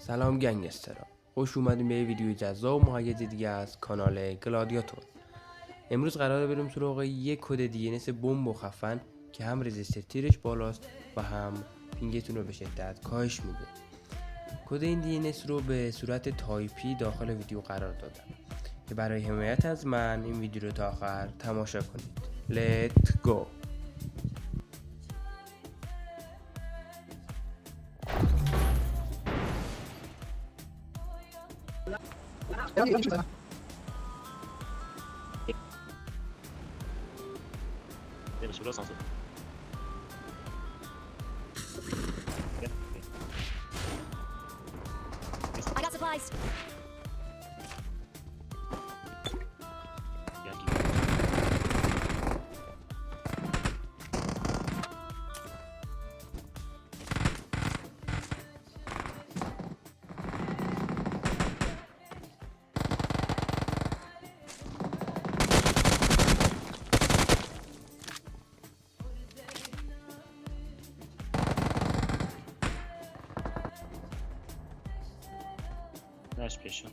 سلام گنگسترها، خوش اومدیم به یه ویدیو جذاب و مهیج دیگه از کانال گلادیاتور. امروز قراره بریم سراغ یک کد DNS بمب و خفن که هم رزیستر تیرش بالاست و هم پینگتون رو به شدت کاهش میده. کد این DNS رو به صورت تایپی داخل ویدیو قرار دادم که برای حمایت از من این ویدیو رو تا آخر تماشا کنید. Let's go. I got supplies. Nice patient.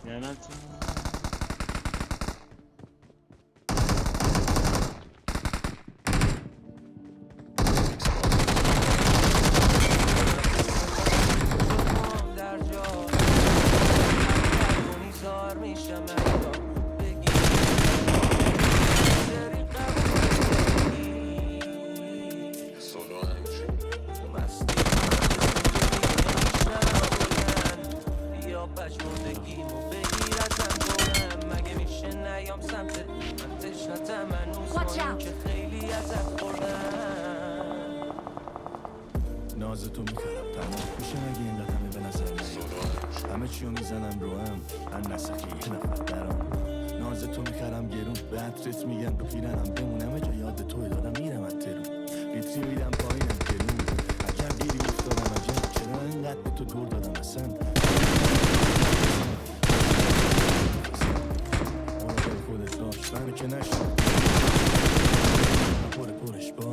لعنت Watch out. ناز تو میخرم تمام میشه مگه این قدمه به نظر نیاد همه چیو میزنم رو من نسخی یه نفر درام ناز تو میخرم گرون به عطرت میگم رو پیرنم بمونم جا یاد توی دارم میرم از ترون بیتری میدم پایینم گرون اگر گیری افتادم عجب چرا اینقدر به تو دور دادم اصلا خودت داشت منو که نشد پرش باز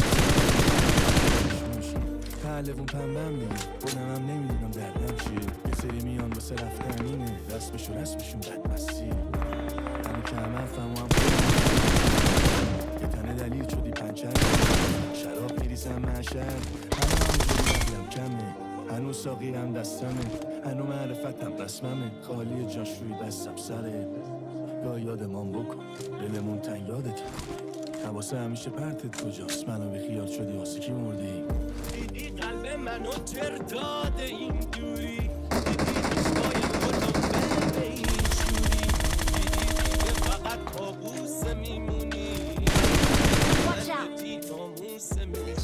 پهلوون پنبم دیگه خودم هم نمیدونم دردم چیه یه سری میان واسه رفتن اینه رسمشون بدمستیه همه که همه فهم و هم یه تنه دلیل شدی پنچر شراب میریزم محشر همه همونجوری نگیم کمه هنوز ساقیرم دستمه هنو معرفتم رسممه خالی جاش روی دستم سره گاه یادمان بکن دلمون تن یادت حواسه همیشه پرتت کجاست منو بی خیال شدی واسه کی مردی دیدی قلب منو تر داده این دوری دیدی عشقای خودم به این شوری دیدی دیگه فقط کابوس میمونی دیدی ناموس میمونی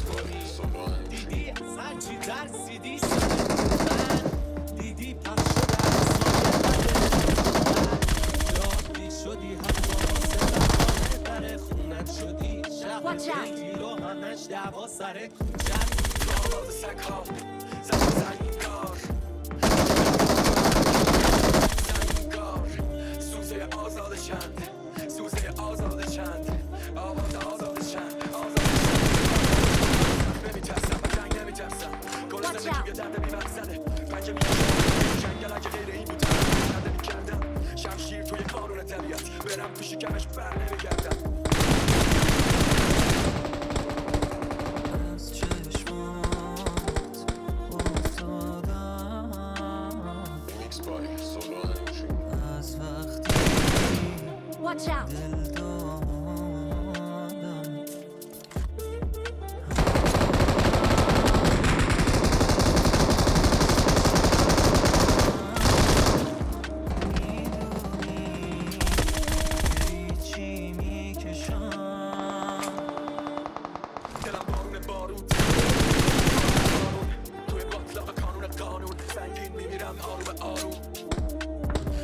دیدی از هرچی درسیدی من دیدی پخش شده شدی حتی در خونت شدی شب رو همش دعوا سر کوچت آواز سکا زنگار سوزه آزاد چند آواز آزاد چند نمیترسم و جنگ نمیترسم گل زندگی درد بیمت زده پنجه میگم جنگل اگه غیر این بود درد میکردم شمشیر توی قانون طبیعت برم تو شکمش بر نمیگردم Watch out. چی میکشم آروم آروم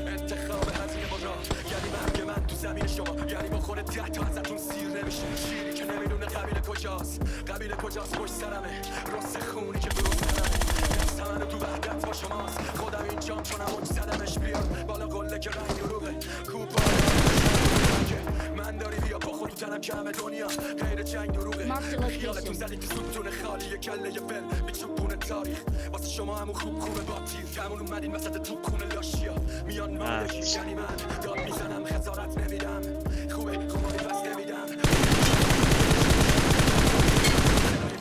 انتخاب هزینه با راه یعنی مرگ من تو زمین شما یعنی با خود 10 تا ازتون سیر نمیشه شیری که نمیدونه قبیله کجاست پشت سرمه رست خونی که درست سرمه دست منو تو وحدت با شماست خودم اینجام چون اوج زدمش بیاد بالا قله که رنگ دروغه کوپا من داری بیا با خود تو تنم که همه دنیا غیر جنگ دروغه Mark the خیالتون location. زدید که سوتون خالی کله یه فل بیچوبونه تاریخ واسه شما همون خوب خوبه با تیر همون اومدین وسط تو خونه لاشیا میان مالکی یعنی من داد میزنم خسارت نمیدم خوبه خماری پس نمیدم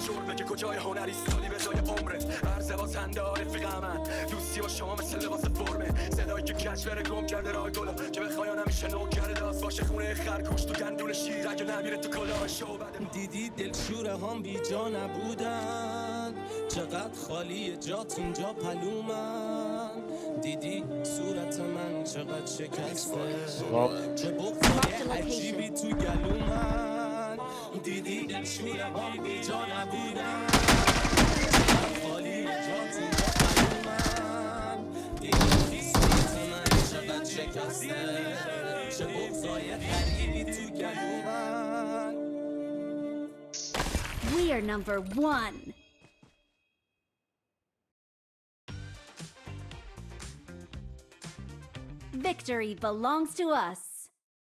جرمه که کجای هنری سالی به جای عمرت عرض باز هنده رفیق من دوستی با شما مثل لباس فرمه صدایی که کج بره گم کرده راه گلا که بخوایا نمیشه نو کرده داست باشه خونه خرگوش تو گندون شیر اگه نمیره تو کلاه شو بده دیدی دلشوره هم بی جا نبودن چقدر خالی جات اینجا پلومن دیدی صورت من چقدر شکسته چه بغضای عجیبی تو گلومن دیدی دلشوره هم بی جا نبودن چقدر خالی جات اینجا پلومن دیدی صورت من چقدر شکسته چه بغضای عجیبی تو گلومن We are number 1. Victory belongs to us.